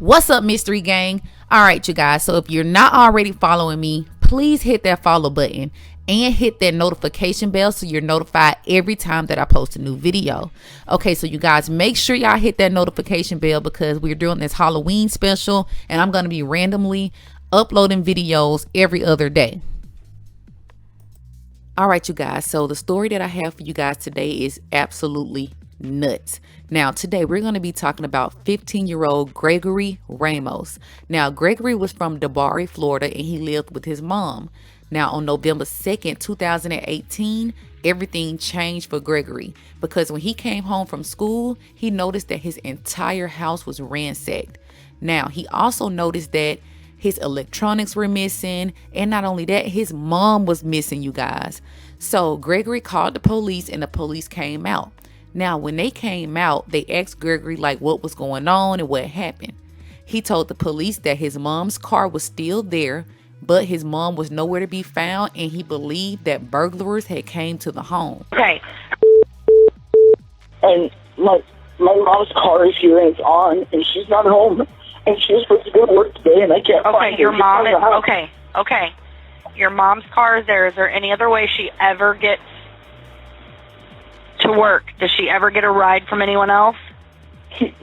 What's up, mystery gang? All right, you guys. So if you're not already following me, please hit that follow button and hit that notification bell so you're notified every time that I post a new video. Okay, so you guys, make sure y'all hit that notification bell because we're doing this Halloween special and I'm going to be randomly uploading videos every other day. All right, you guys. So the story that I have for you guys today is absolutely nuts. Now, today we're going to be talking about 15-year-old Gregory Ramos. Now, Gregory was from DeBary, Florida, and he lived with his mom. Now, on November 2nd, 2018, everything changed for Gregory because when he came home from school, he noticed that his entire house was ransacked. Now, he also noticed that his electronics were missing, and not only that, his mom was missing, you guys. So Gregory called the police and the police came out. Now, when they came out, they asked Gregory like what was going on and what happened. He told the police that his mom's car was still there, but his mom was nowhere to be found, and he believed that burglars had came to the home. Okay. And my mom's car is here and it's on, and she's not home, and she was supposed to go to work today, and I can't find her. Your mom is okay. Your mom's car is there. Is there any other way she ever gets to work? Does she ever get a ride from anyone else? It's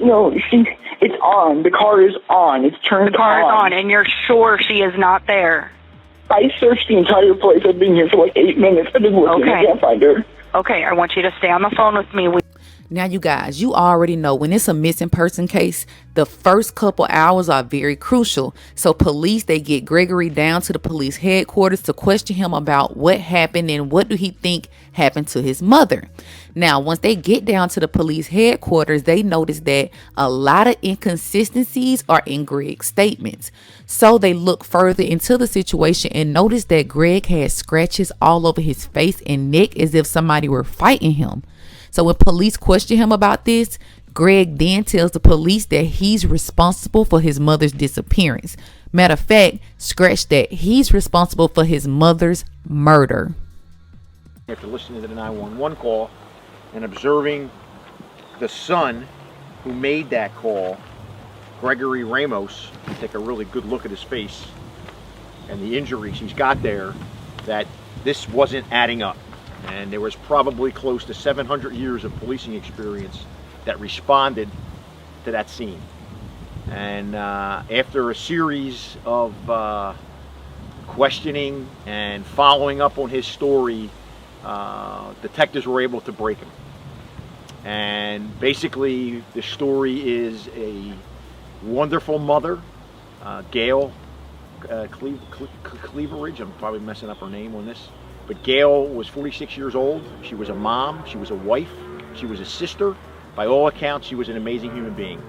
on. The car is on. It's turned on. The car is on, and you're sure she is not there? I searched the entire place. I've been here for like 8 minutes. I've been looking. Okay. I can't find her. Okay, I want you to stay on the phone with me. Now, you guys, you already know when it's a missing person case, the first couple hours are very crucial. So police, they get Gregory down to the police headquarters to question him about what happened and what do he think happened to his mother. Now, once they get down to the police headquarters, they notice that a lot of inconsistencies are in Greg's statements. So they look further into the situation and notice that Greg had scratches all over his face and neck as if somebody were fighting him. So when police question him about this, Greg then tells the police that he's responsible for his mother's disappearance. Matter of fact, scratch that, he's responsible for his mother's murder. After listening to the 911 call and observing the son who made that call, Gregory Ramos, you take a really good look at his face and the injuries he's got there, that this wasn't adding up. And there was probably close to 700 years of policing experience that responded to that scene. And after a series of questioning and following up on his story, detectives were able to break him. And basically, the story is a wonderful mother, Gail Clevenger. I'm probably messing up her name on this. But Gail was 46 years old. She was a mom. She was a wife. She was a sister. By all accounts, she was an amazing human being.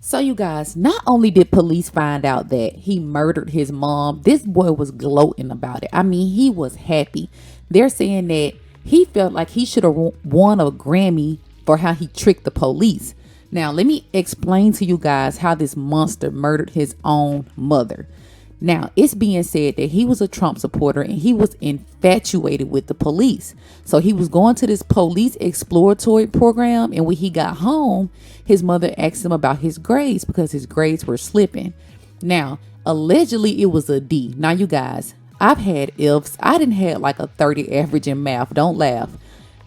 So you guys, not only did police find out that he murdered his mom, this boy was gloating about it. I mean, he was happy. They're saying that he felt like he should have won a Grammy for how he tricked the police. Now, let me explain to you guys how this monster murdered his own mother. Now, it's being said that he was a Trump supporter and he was infatuated with the police. So he was going to this police exploratory program, and when he got home, his mother asked him about his grades because his grades were slipping. Now, allegedly it was a D. Now, you guys, I've had Fs. I didn't have like a 30 average in math. Don't laugh.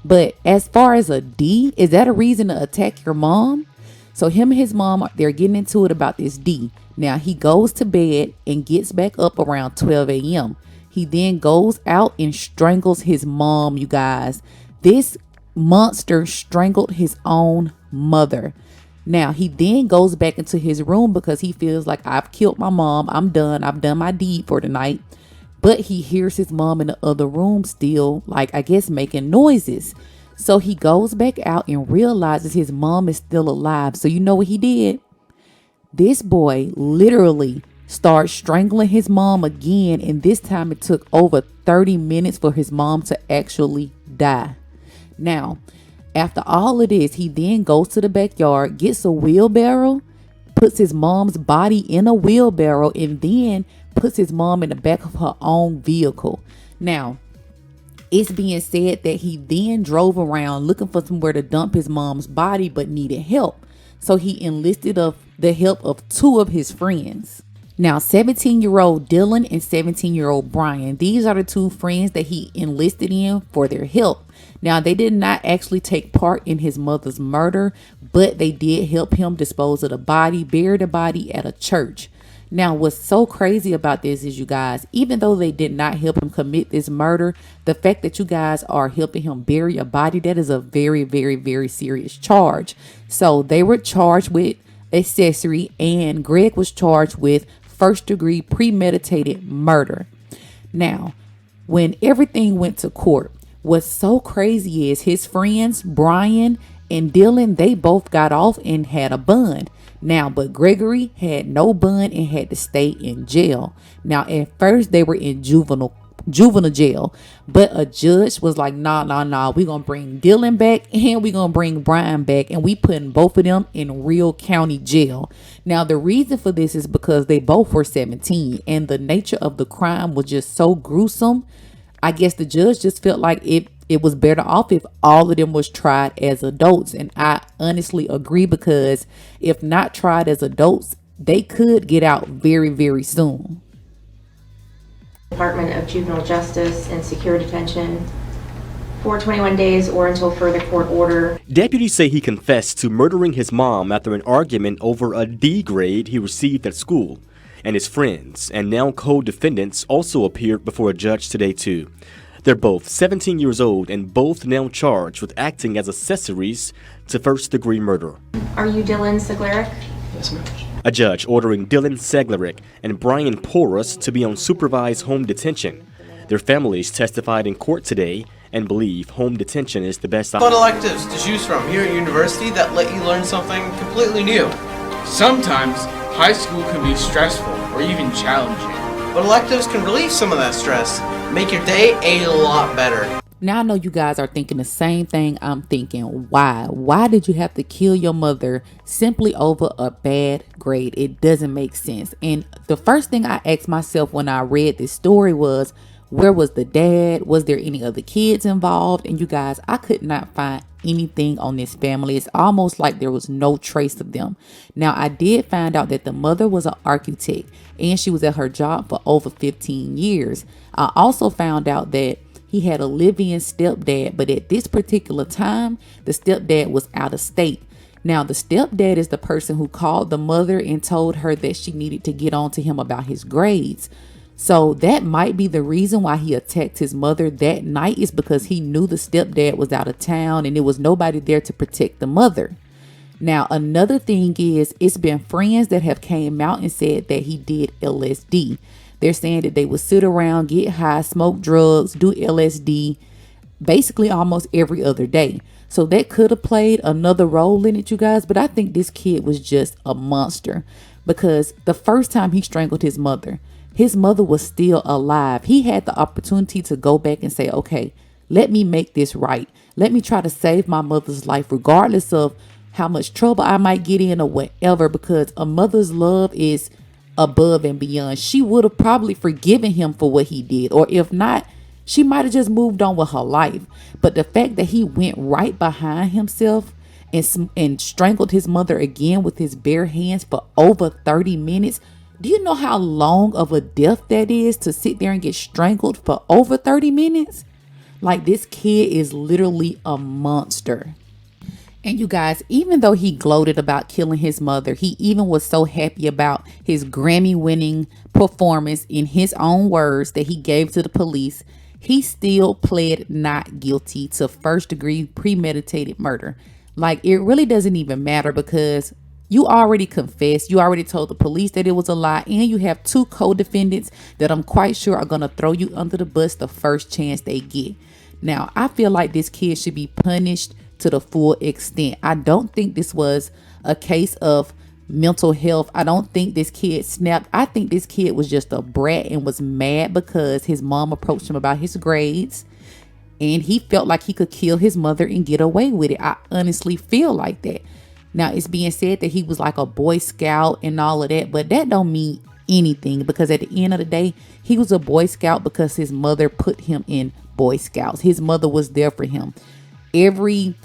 But as far as a D, is that a reason to attack your mom? So him and his mom, they're getting into it about this D. Now, he goes to bed and gets back up around 12 a.m. He then goes out and strangles his mom, you guys. This monster strangled his own mother. Now, he then goes back into his room because he feels like, I've killed my mom. I'm done. I've done my deed for the night. But he hears his mom in the other room still, like, I guess, making noises. So he goes back out and realizes his mom is still alive. So you know what he did? This boy literally started strangling his mom again. And this time it took over 30 minutes for his mom to actually die. Now, after all of this, he then goes to the backyard, gets a wheelbarrow, puts his mom's body in a wheelbarrow, and then puts his mom in the back of her own vehicle. Now, it's being said that he then drove around looking for somewhere to dump his mom's body but needed help. So he enlisted the help of two of his friends. Now, 17-year-old Dylan and 17-year-old Brian, these are the two friends that he enlisted in for their help. Now, they did not actually take part in his mother's murder, but they did help him dispose of the body, bury the body at a church. Now, what's so crazy about this is, you guys, even though they did not help him commit this murder, the fact that you guys are helping him bury a body, that is a very, very, very serious charge. So they were charged with accessory, and Greg was charged with first-degree premeditated murder. Now, when everything went to court, what's so crazy is his friends, Brian and Dylan, they both got off and had a bond. Now, but Gregory had no bond and had to stay in jail. Now, at first, they were in juvenile jail, but a judge was like, nah, we're gonna bring Dylan back and we're gonna bring Brian back, and we putting both of them in real county jail. Now, the reason for this is because they both were 17 and the nature of the crime was just so gruesome. I guess the judge just felt like it was better off if all of them was tried as adults, and I honestly agree, because if not tried as adults, they could get out very, very soon. Department of Juvenile Justice and Secure Detention for 21 days or until further court order. Deputies say he confessed to murdering his mom after an argument over a D grade he received at school. And his friends and now co-defendants also appeared before a judge today too. They're both 17 years old and both now charged with acting as accessories to first-degree murder. Are you Dylan Segleric? Yes, ma'am. A judge ordering Dylan Segleric and Brian Porras to be on supervised home detention. Their families testified in court today and believe home detention is the best option. What electives to choose from here at university that let you learn something completely new? Sometimes high school can be stressful or even challenging. But electives can relieve some of that stress, make your day a lot better. Now, I know you guys are thinking the same thing I'm thinking. Why? Why did you have to kill your mother simply over a bad grade? It doesn't make sense. And the first thing I asked myself when I read this story was, where was the dad? Was there any other kids involved? And you guys, I could not find anything on this family. It's almost like there was no trace of them. Now, I did find out that the mother was an architect and she was at her job for over 15 years. I also found out that he had a live-in stepdad, but at this particular time, the stepdad was out of state. Now, the stepdad is the person who called the mother and told her that she needed to get on to him about his grades. So that might be the reason why he attacked his mother that night, is because he knew the stepdad was out of town and there was nobody there to protect the mother. Now, another thing is, it's been friends that have came out and said that he did LSD. They're saying that they would sit around, get high, smoke drugs, do LSD, basically almost every other day. So that could have played another role in it, you guys. But I think this kid was just a monster, because the first time he strangled his mother was still alive. He had the opportunity to go back and say, okay, let me make this right. Let me try to save my mother's life, regardless of how much trouble I might get in or whatever, because a mother's love is above and beyond. She would have probably forgiven him for what he did, or if not, she might have just moved on with her life. But the fact that he went right behind himself and strangled his mother again with his bare hands for over 30 minutes. Do you know how long of a death that is, to sit there and get strangled for over 30 minutes? Like, this kid is literally a monster. And you guys, even though he gloated about killing his mother, he even was so happy about his Grammy-winning performance, in his own words, that he gave to the police, he still pled not guilty to first-degree premeditated murder. Like, it really doesn't even matter, because you already confessed. You already told the police that it was a lie, and you have two co-defendants that I'm quite sure are going to throw you under the bus the first chance they get. Now, I feel like this kid should be punished to the full extent. I don't think this was a case of mental health. I don't think this kid snapped. I think this kid was just a brat and was mad because his mom approached him about his grades, and he felt like he could kill his mother and get away with it. I honestly feel like that. Now, it's being said that he was like a Boy Scout and all of that, but that don't mean anything, because at the end of the day, he was a Boy Scout because his mother put him in Boy Scouts. His mother was there for him. Every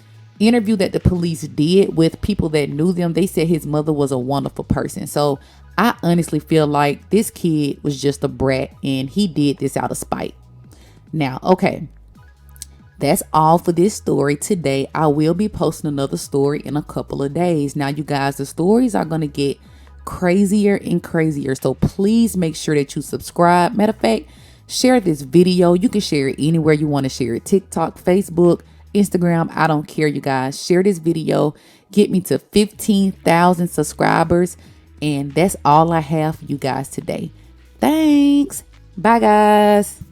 interview that the police did with people that knew them, they said his mother was a wonderful person. So I honestly feel like this kid was just a brat and he did this out of spite. Now, okay, that's all for this story today. I will be posting another story in a couple of days. Now, you guys, the stories are going to get crazier and crazier. So please make sure that you subscribe. Matter of fact, share this video. You can share it anywhere you want to share it. TikTok, Facebook, Instagram. I don't care, you guys. Share this video. Get me to 15,000 subscribers. And that's all I have for you guys today. Thanks. Bye, guys.